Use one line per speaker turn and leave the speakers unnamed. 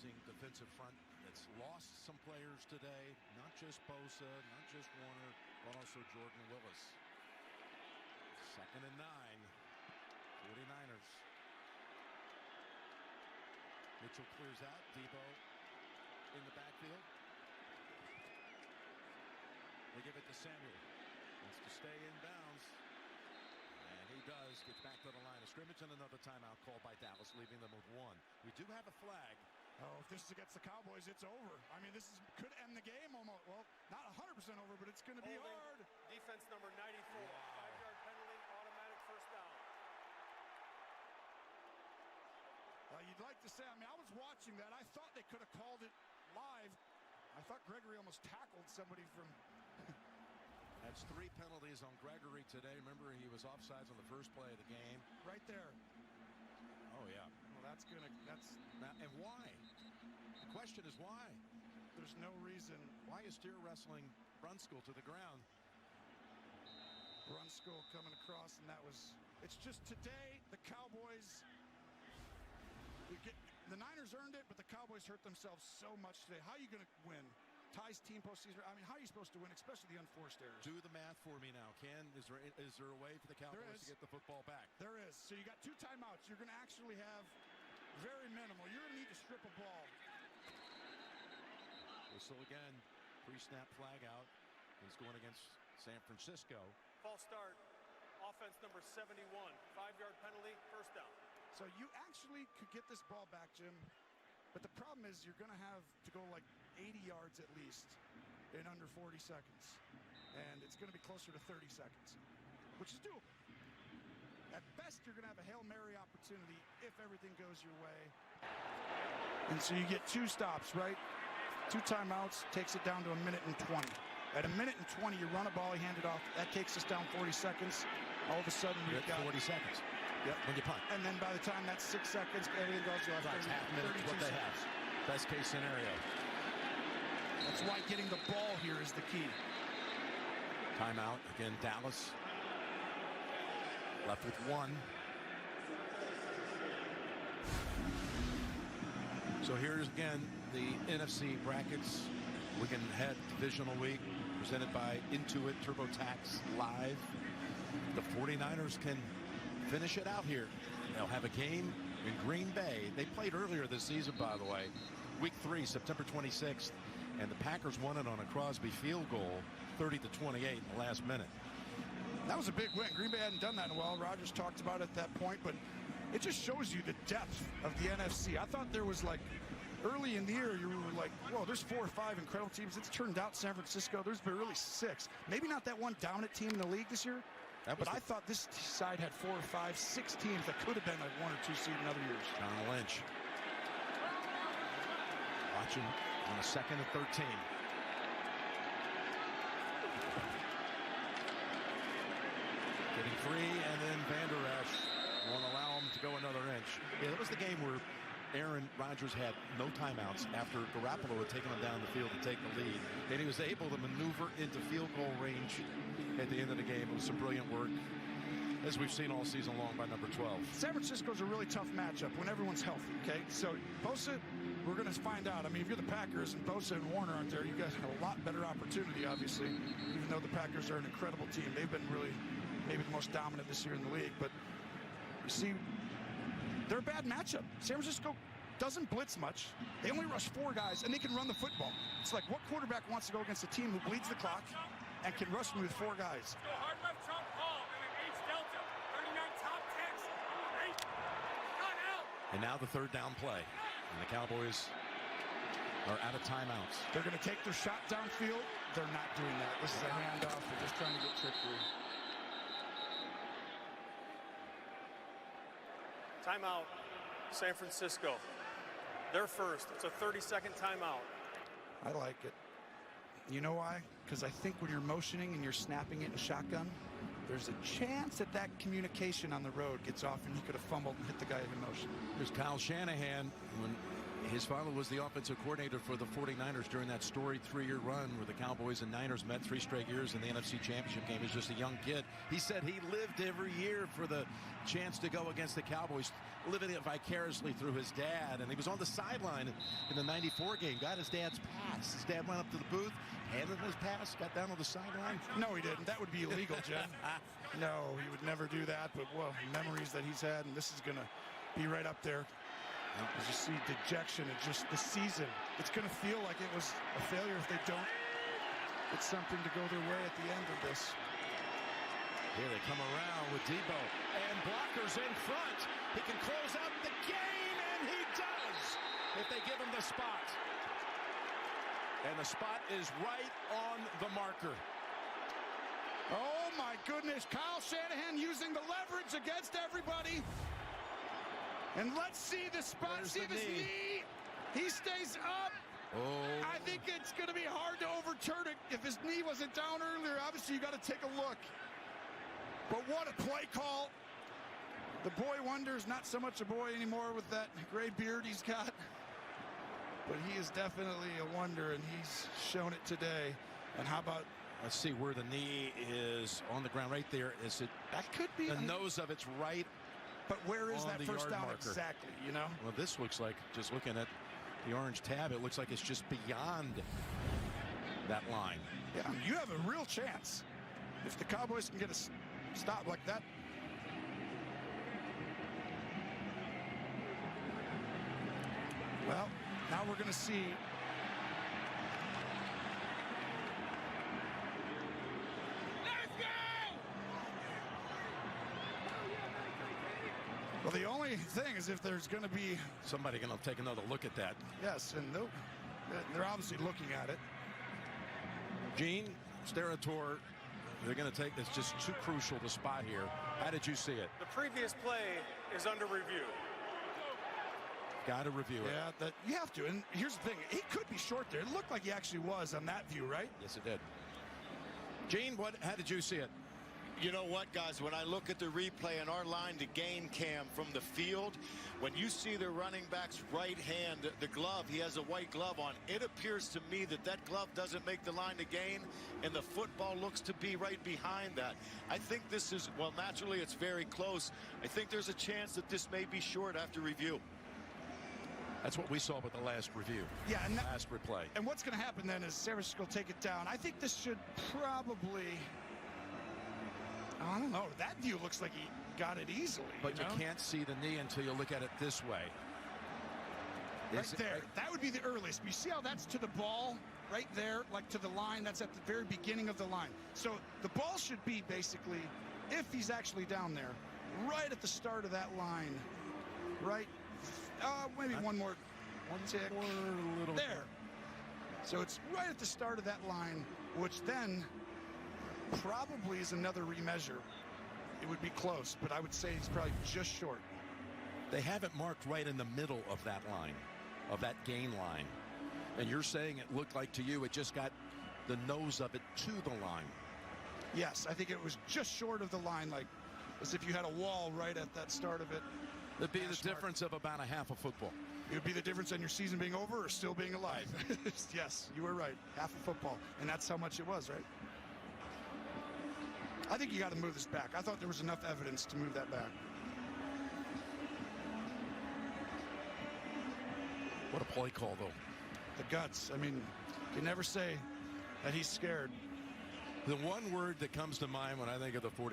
amazing defensive front that's lost some players today. Not just Bosa, not just Warner, but also Jordan Willis. 2nd and 9. 49ers. Mitchell clears out. Debo in the backfield. They give it to Samuel. Wants to stay in bounds. And he does. Gets back to the line of scrimmage, and another timeout called by Dallas, leaving them with 1. We do have a flag.
Oh, if this is against the Cowboys, it's over. I mean, could end the game almost. Well, not 100% over, but it's going to be hard.
Defense number 94. 5-yard penalty, automatic first down.
You'd like to say, I mean, I was watching that. I thought they could have called it live. I thought Gregory almost tackled somebody from...
That's 3 penalties on Gregory today. Remember, he was offsides on the first play of the game.
Right there.
Oh, yeah.
Well,
and why? The question is why?
There's no reason.
Why is Steer wrestling Brunskill to the ground?
Brunskill coming across, and it's just today, the Cowboys... The Niners earned it, but the Cowboys hurt themselves so much today. How are you going to win? Ties team postseason. I mean, how are you supposed to win, especially the unforced errors?
Do the math for me now, Ken. Is there a way for the Cowboys to get the football back?
There is. So you got 2 timeouts. You're going to actually have very minimal. You're going to need to strip a ball.
Whistle again. Pre-snap flag out. He's going against San Francisco.
False start. Offense number 71. 5-yard penalty, first down.
So you actually could get this ball back, Jim. But the problem is you're going to have to go like 80 yards at least in under 40 seconds. And it's going to be closer to 30 seconds, which is doable. At best, you're going to have a Hail Mary opportunity if everything goes your way. And so you get 2 stops, right? 2 timeouts, takes it down to 1 minute and 20. At 1 minute and 20, you run a ball, you hand it off. That takes us down 40 seconds. All of a sudden,
we've got 40 seconds.
Yep.
When you punt.
And then by the time that's 6 seconds, everything goes. You'll have
right, half minute, what they have. Best case scenario.
That's why getting the ball here is the key.
Timeout. Again, Dallas. Left with 1. So here's again the NFC brackets. Weekend ahead divisional week presented by Intuit TurboTax Live. The 49ers can finish it out here. They'll have a game in Green Bay. They played earlier this season, by the way. Week 3, September 26th. And the Packers won it on a Crosby field goal, 30-28 in the last minute.
That was a big win. Green Bay hadn't done that in a while. Rodgers talked about it at that point, but it just shows you the depth of the NFC. I thought there was like, early in the year, you were like, whoa, there's 4 or 5 incredible teams. It's turned out San Francisco, there's been really 6. Maybe not that one dominant team in the league this year. But I thought this side had 4 or 5, 6 teams that could have been like 1 or 2 seed in other years.
John Lynch. Watching on a 2nd and 13. Getting 3, and then Van Der Esch won't allow him to go another inch. Yeah, that was the game where Aaron Rodgers had no timeouts after Garoppolo had taken him down the field to take the lead. And he was able to maneuver into field goal range at the end of the game. It was some brilliant work, as we've seen all season long, by number 12.
San Francisco's a really tough matchup when everyone's healthy, okay? So Bosa, we're going to find out. I mean, if you're the Packers and Bosa and Warner aren't there, you guys have a lot better opportunity, obviously, even though the Packers are an incredible team. They've been really maybe the most dominant this year in the league. But you see, they're a bad matchup. San Francisco doesn't blitz much. They only rush 4 guys, and they can run the football. It's like, what quarterback wants to go against a team who bleeds the clock and can rush me with 4 guys?
Hard left trump ball, and then H Delta, 39 top 10.
And now the 3rd down play. And the Cowboys are out of timeouts.
They're going to take their shot downfield. They're not doing that. This is a handoff. They're just trying to get trickery.
Timeout, San Francisco. They're first. It's a 30-second timeout.
I like it. You know why? Because I think when you're motioning and you're snapping it in a shotgun, there's a chance that that communication on the road gets off and he could have fumbled and hit the guy in motion.
There's Kyle Shanahan. When His father was the offensive coordinator for the 49ers during that storied 3-year run where the Cowboys and Niners met 3 straight years in the NFC Championship game. He was just a young kid. He said he lived every year for the chance to go against the Cowboys, living it vicariously through his dad. And he was on the sideline in the 94 game, got his dad's pass. His dad went up to the booth, handed him his pass, got down on the sideline.
No, he didn't. That would be illegal, Jim. No, he would never do that. But, well, memories that he's had, and this is going to be right up there. As you see dejection and just the season, it's going to feel like it was a failure if they don't get something to go their way at the end of this.
Here they come around with Debo, and blockers in front. He can close out the game, and he does if they give him the spot. And the spot is right on the marker.
Oh, my goodness. Kyle Shanahan using the leverage against everybody. And let's see the spot.
There's
see
the
this knee. He stays up.
Oh.
I think it's going to be hard to overturn it. If his knee wasn't down earlier, obviously you got to take a look. But what a play call. The boy wonder is not so much a boy anymore with that gray beard he's got. But he is definitely a wonder, and he's shown it today. And how about...
Let's see where the knee is on the ground right there. Is it?
That could be...
The nose of it's right.
But where is
on
that
the
first
yard
down
marker.
exactly, you know?
Well, this looks like, just looking at the orange tab, it looks like it's just beyond that line.
Yeah, you have a real chance. If the Cowboys can get a stop like that. Well, now we're going to see. Well, the only thing is if there's going to be...
Somebody going to take another look at that.
Yes, and they're obviously looking at it.
Gene Steratore, they're going to take this, just too crucial to spot here. How did you see it?
The previous play is under review.
Got to review it.
Yeah, that you have to. And here's the thing. He could be short there. It looked like he actually was on that view, right?
Yes, it did. Gene, how did you see it?
You know what, guys, when I look at the replay and our line to gain cam from the field, when you see the running back's right hand, the glove, he has a white glove on, it appears to me that that glove doesn't make the line to gain, and the football looks to be right behind that. I think this is, well, naturally it's very close. I think there's a chance that this may be short after review.
That's what we saw with the last review.
Yeah, and
last replay.
And what's going to happen then is San Francisco will take it down. I think this should probably... I don't know. That view looks like he got it easily.
But you can't see the knee until you look at it this way.
Right there. That would be the earliest. You see how that's to the ball? Right there, like to the line. That's at the very beginning of the line. So the ball should be basically, if he's actually down there, right at the start of that line. Right? Maybe one more tick. There. So it's right at the start of that line, which then... probably is another remeasure. It would be close, but I would say he's probably just short.
They have it marked right in the middle of that line, of that gain line. And you're saying it looked like to you it just got the nose of it to the line.
Yes, I think it was just short of the line, like as if you had a wall right at that start of it.
It'd be the difference of about a half a football.
It would be the difference in your season being over or still being alive. Yes, you were right. Half a football. And that's how much it was, right? I think you got to move this back. I thought there was enough evidence to move that back.
What a play call, though.
The guts. I mean, you never say that he's scared.
The one word that comes to mind when I think of the 49ers